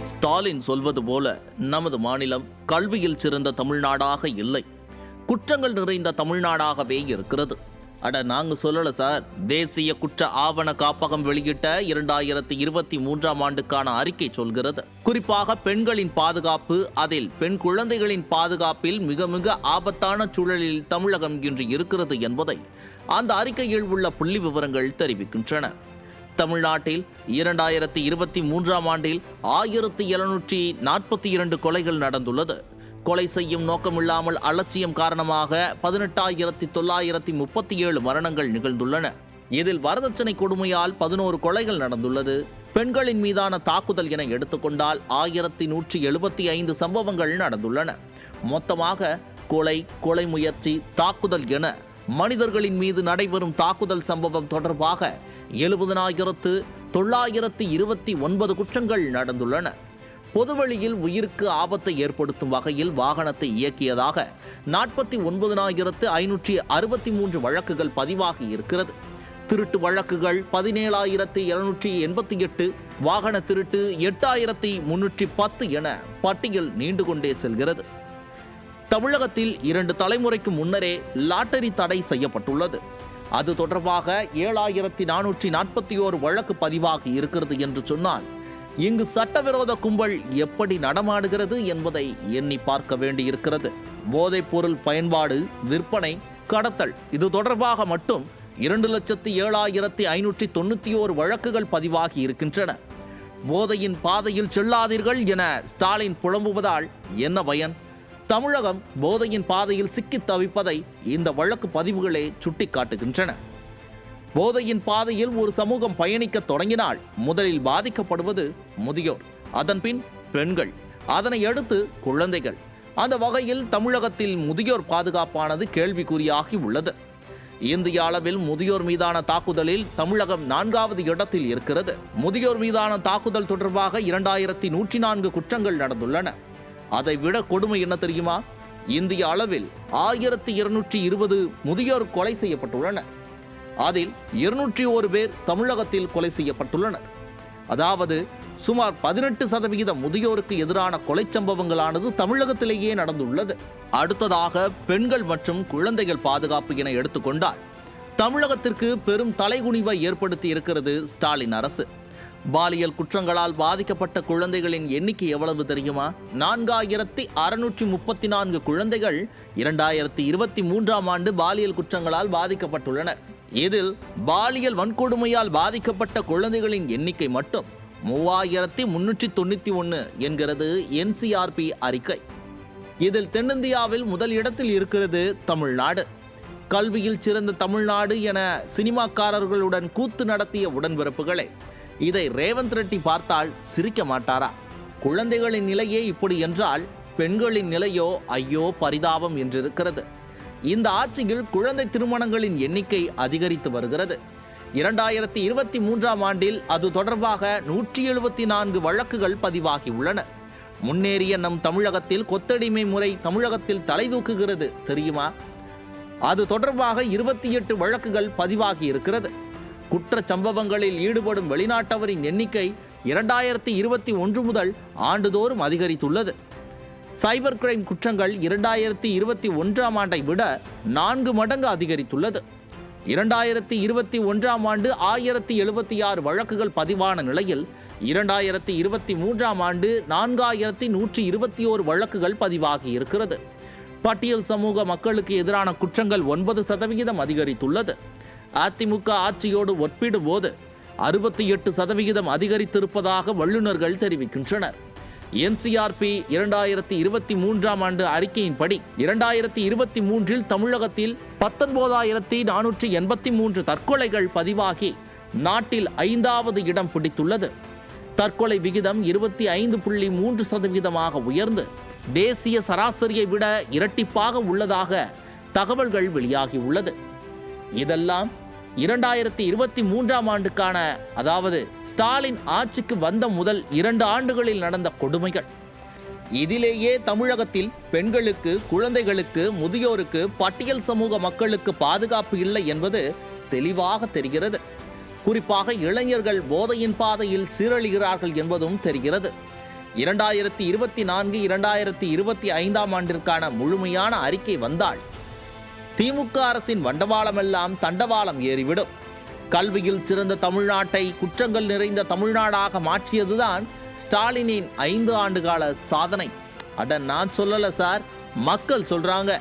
ஸ்டாலின் சொல்வது போல நமது மாநிலம் கல்வியில் சிறந்த தமிழ்நாடாக இல்லை, குற்றங்கள் நிறைந்த தமிழ்நாடாகவே இருக்கிறது. நாங்க சொல்லல சார். தேசிய குற்ற ஆவண காப்பகம் வெளியிட்ட 2023ஆம் ஆண்டுக்கான அறிக்கை சொல்கிறது. குறிப்பாக பெண்களின் பாதுகாப்பு, அதில் பெண் குழந்தைகளின் பாதுகாப்பில் மிக மிக ஆபத்தான சூழலில் தமிழகம் இன்று இருக்கிறது என்பதை அந்த அறிக்கையில் உள்ள புள்ளி விவரங்கள் தெரிவிக்கின்றன. தமிழ்நாட்டில் 2023ஆம் ஆண்டில் 1742 கொலைகள் நடந்துள்ளது. கொலை செய்யும் நோக்கமில்லாமல் அலட்சியம் காரணமாக 18,937 மரணங்கள் நிகழ்ந்துள்ளன. இதில் வரதட்சணை கொடுமையால் 11 கொலைகள் நடந்துள்ளது. பெண்களின் மீதான தாக்குதல் என எடுத்துக்கொண்டால் 1175 சம்பவங்கள் நடந்துள்ளன. மொத்தமாக கொலை, கொலை முயற்சி, தாக்குதல் என மனிதர்களின் மீது நடைபெறும் தாக்குதல் சம்பவம் தொடர்பாக 70,929 குற்றங்கள் நடந்துள்ளன. பொதுவெளியில் உயிருக்கு ஆபத்தை ஏற்படுத்தும் வகையில் வாகனத்தை இயக்கியதாக 49,563 வழக்குகள் பதிவாகி இருக்கிறது. திருட்டு வழக்குகள் 17,788, வாகன திருட்டு 8,310 என பட்டியல் நீண்டு கொண்டே செல்கிறது. தமிழகத்தில் 2 தலைமுறைக்கு முன்னரே லாட்டரி தடை செய்யப்பட்டுள்ளது. அது தொடர்பாக 7,441 வழக்கு பதிவாகி இருக்கிறது என்று சொன்னால், இங்கு சட்டவிரோத கும்பல் எப்படி நடமாடுகிறது என்பதை எண்ணி பார்க்க வேண்டியிருக்கிறது. போதைப் பொருள் பயன்பாடு, விற்பனை, கடத்தல் இது தொடர்பாக மட்டும் 2,07,591 வழக்குகள் பதிவாகி இருக்கின்றன. போதையின் பாதையில் செல்லாதீர்கள் என ஸ்டாலின் புலம்புவதால் என்ன பயன்? தமிழகம் போதையின் பாதையில் சிக்கித் தவிப்பதை இந்த வழக்கு பதிவுகளே சுட்டிக்காட்டுகின்றன. போதையின் பாதையில் ஒரு சமூகம் பயணிக்க தொடங்கினால் முதலில் பாதிக்கப்படுவது முதியோர், அதன்பின் பெண்கள், அதனை அடுத்து குழந்தைகள். அந்த வகையில் தமிழகத்தில் முதியோர் பாதுகாப்பானது கேள்விக்குறியாகி உள்ளது. இந்திய அளவில் முதியோர் மீதான தாக்குதலில் தமிழகம் 4வது இடத்தில் இருக்கிறது. முதியோர் மீதான தாக்குதல் தொடர்பாக 2,104 குற்றங்கள் நடந்துள்ளன. அதை விட கொடுமை என்ன தெரியுமா? இந்திய அளவில் 1,220 முதியோர் கொலை செய்யப்பட்டுள்ளனர். அதில் 201 பேர் தமிழகத்தில் கொலை செய்யப்பட்டுள்ளனர். அதாவது சுமார் 18% முதியோருக்கு எதிரான கொலை சம்பவங்களானது தமிழகத்திலேயே நடந்துள்ளது. அடுத்ததாக பெண்கள் மற்றும் குழந்தைகள் பாதுகாப்பு என எடுத்துக்கொண்டால் தமிழகத்திற்கு பெரும் தலைகுனிவை ஏற்படுத்தி இருக்கிறது ஸ்டாலின் அரசு. பாலியல் குற்றங்களால் பாதிக்கப்பட்ட குழந்தைகளின் எண்ணிக்கை எவ்வளவு தெரியுமா? 4,634 குழந்தைகள் 2023ஆம் ஆண்டு பாலியல் குற்றங்களால் பாதிக்கப்பட்டுள்ளனர். இதில் பாலியல் வன்கொடுமையால் பாதிக்கப்பட்ட குழந்தைகளின் எண்ணிக்கை மட்டும் 3,391 என்கிறது NCRP அறிக்கை. இதில் தென்னிந்தியாவில் முதல் இடத்தில் இருக்கிறது தமிழ்நாடு. கல்வியில் சிறந்த தமிழ்நாடு என சினிமாக்காரர்களுடன் கூத்து நடத்திய உடன்பிறப்புகளே, இதை ரேவந்த் ரெட்டி பார்த்தால் சிரிக்க மாட்டாரா? குழந்தைகளின் நிலையே இப்படி என்றால் பெண்களின் நிலையோ ஐயோ பரிதாபம் என்றிருக்கிறது. இந்த ஆட்சியில் குழந்தை திருமணங்களின் எண்ணிக்கை அதிகரித்து வருகிறது. 2023ஆம் ஆண்டில் அது தொடர்பாக 174 வழக்குகள் பதிவாகி உள்ளன. முன்னேறிய நம் தமிழகத்தில் கொத்தடிமை முறை தமிழகத்தில் தலை தூக்குகிறது தெரியுமா? அது தொடர்பாக 28 வழக்குகள் பதிவாகி இருக்கிறது. குற்ற சம்பவங்களில் ஈடுபடும் வெளிநாட்டவரின் எண்ணிக்கை 2021 முதல் ஆண்டுதோறும் அதிகரித்துள்ளது. சைபர் கிரைம் குற்றங்கள் 2021ஆம் ஆண்டை விட 4 மடங்கு அதிகரித்துள்ளது. 2021ஆம் ஆண்டு 1076 வழக்குகள் பதிவான நிலையில் 2023ஆம் ஆண்டு 4,121 வழக்குகள் பதிவாகி இருக்கிறது. பட்டியல் சமூக மக்களுக்கு எதிரான குற்றங்கள் 9% அதிகரித்துள்ளது. அதிமுக ஆட்சியோடு ஒப்பிடும்போது 68% அதிகரித்திருப்பதாக வல்லுநர்கள் தெரிவிக்கின்றனர். NCRP 2023ஆம் ஆண்டு அறிக்கையின்படி 2023இல் தமிழகத்தில் 19,483 தற்கொலைகள் பதிவாகி நாட்டில் 5வது இடம் பிடித்துள்ளது. தற்கொலை விகிதம் 25.3% உயர்ந்து தேசிய சராசரியை விட இரட்டிப்பாக உள்ளதாக தகவல்கள் வெளியாகி உள்ளது. இதெல்லாம் 2023ஆம் ஆண்டுக்கான, அதாவது ஸ்டாலின் ஆட்சிக்கு வந்த முதல் 2 ஆண்டுகளில் நடந்த கொடுமைகள். இதிலேயே தமிழகத்தில் பெண்களுக்கு, குழந்தைகளுக்கு, முதியோருக்கு, பட்டியல் சமூக மக்களுக்கு பாதுகாப்பு இல்லை என்பது தெளிவாக தெரிகிறது. குறிப்பாக இளைஞர்கள் போதையின் பாதையில் சீரழிகிறார்கள் என்பதும் தெரிகிறது. 2024 2025 ஆண்டிற்கான முழுமையான அறிக்கை வந்தால் திமுக அரசின் வண்டவாளமெல்லாம் தண்டவாளம் ஏறிவிடும். கல்வியில் சிறந்த தமிழ்நாட்டை குற்றங்கள் நிறைந்த தமிழ்நாடாக மாற்றியதுதான் ஸ்டாலினின் 5 ஆண்டுகால சாதனை. அட நான் சொல்லல சார், மக்கள் சொல்றாங்க.